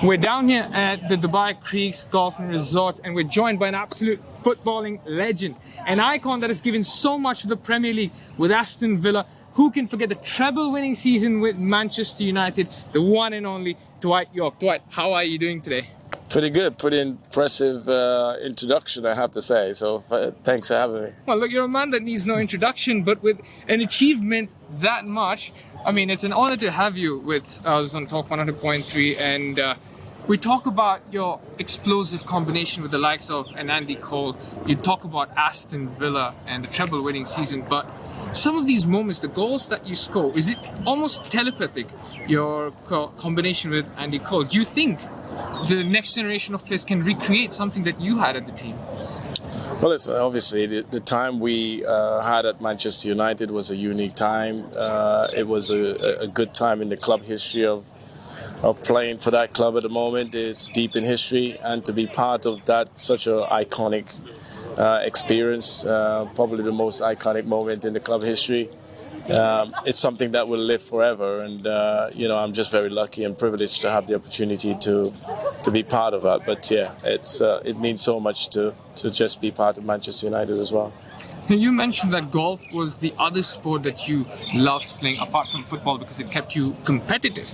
We're down here at the Dubai Creeks Golf and Resort, and we're joined by an absolute footballing legend, an icon that has given so much to the Premier League with Aston Villa. Who can forget the treble winning season with Manchester United, the one and only Dwight Yorke. Dwight, how are you doing today? Pretty good, pretty impressive introduction, I have to say. So thanks for having me. Well, look, you're a man that needs no introduction, but with an achievement that much, I mean, it's an honor to have you with us on Talk 100.3, and we talk about your explosive combination with the likes of an Andy Cole. You talk about Aston Villa and the treble winning season, but some of these moments, the goals that you score, is it almost telepathic, your combination with Andy Cole? Do you think the next generation of players can recreate something that you had at the team? Well, listen, obviously the time we had at Manchester United was a unique time. It was a good time in the club history of playing for that club at the moment. It's deep in history, and to be part of that, such an iconic experience, probably the most iconic moment in the club history. It's something that will live forever, and I'm just very lucky and privileged to have the opportunity to be part of that. But yeah, it means so much to just be part of Manchester United as well. You mentioned that golf was the other sport that you loved playing apart from football because it kept you competitive.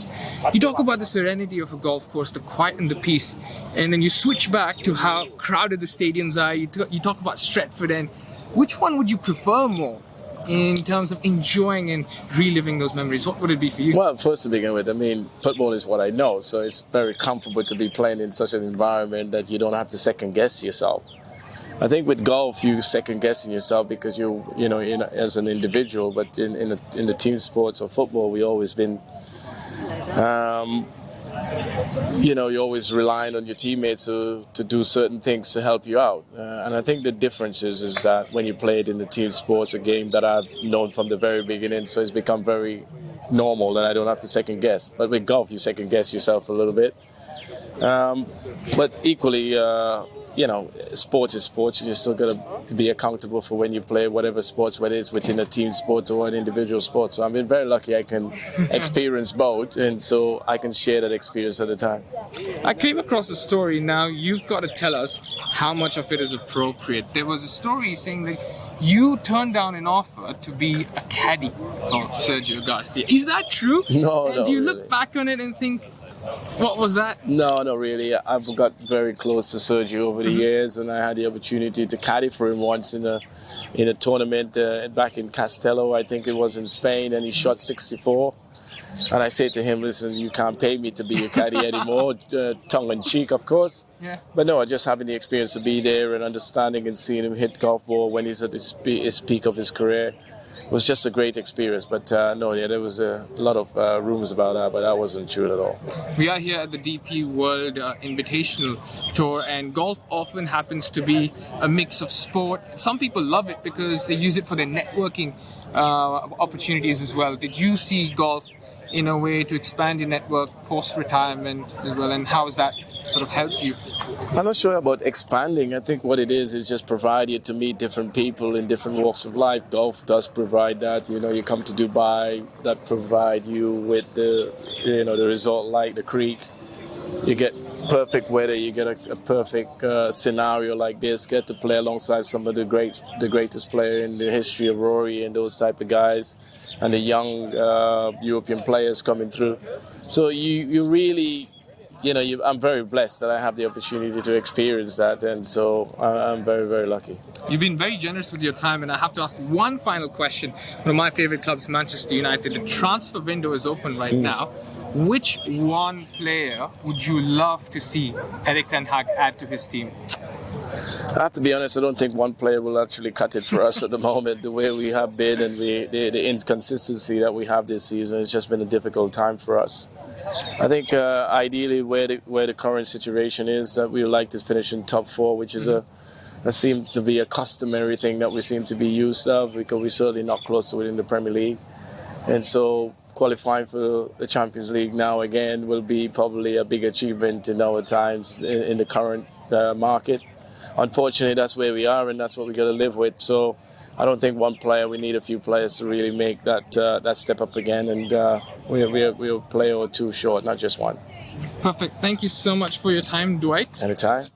You talk about the serenity of a golf course, the quiet and the peace, and then you switch back to how crowded the stadiums are. You talk about Stretford, and which one would you prefer more in terms of enjoying and reliving those memories? What would it be for you? Well, first to begin with, I mean, football is what I know, so it's very comfortable to be playing in such an environment that you don't have to second guess yourself. I think with golf, you second guessing yourself because you as an individual, but in the team sports or football, we always been, you're always relying on your teammates to do certain things to help you out. And I think the difference is that when you play it in the team sports, a game that I've known from the very beginning, so it's become very normal that I don't have to second guess. But with golf, you second guess yourself a little bit. But equally, sports is sports, and you're still got to be accountable for when you play whatever sports, whether it's within a team sport or an individual sport. So I've been very lucky I can experience both, and so I can share that experience at a time. I came across a story. Now you've got to tell us how much of it is appropriate. There was a story saying that you turned down an offer to be a caddy for Sergio Garcia. Is that true? No, and no. Do you really. look back on it and think, what was that? No, not really. I've got very close to Sergio over the years, and I had the opportunity to caddy for him once in a tournament back in Castello, I think it was in Spain, and he shot 64. And I said to him, listen, you can't pay me to be a caddy anymore, tongue in cheek, of course. Yeah. But no, just having the experience to be there and understanding and seeing him hit golf ball when he's at his peak of his career was just a great experience. But there was a lot of rumors about that, but that wasn't true at all. We are here at the DP World Invitational Tour, and golf often happens to be a mix of sport. Some people love it because they use it for their networking opportunities as well. Did you see golf in a way to expand your network post-retirement as well, and how has that sort of helped you? I'm not sure about expanding. I think what it is just provide you to meet different people in different walks of life. Golf does provide that. You come to Dubai, that provide you with the resort like the creek. You get perfect weather, you get a perfect scenario like this, get to play alongside some of the greatest player in the history of Rory and those type of guys, and the young European players coming through. So you really, I'm very blessed that I have the opportunity to experience that, and so I'm very, very lucky. You've been very generous with your time, and I have to ask one final question. One of my favorite clubs, Manchester United. The transfer window is open right now. Which one player would you love to see Erik ten Hag add to his team? I have to be honest, I don't think one player will actually cut it for us at the moment. The way we have been and the inconsistency that we have this season, it's just been a difficult time for us. I think ideally where the current situation is, that we would like to finish in top four, which is that seems to be a customary thing that we seem to be used of, because we're certainly not close to it in the Premier League. And so qualifying for the Champions League now again will be probably a big achievement in our times in the current market. Unfortunately, that's where we are, and that's what we got to live with. So I don't think one player. We need a few players to really make that step up again, and we're a player or two short, not just one. Perfect. Thank you so much for your time, Dwight. Anytime.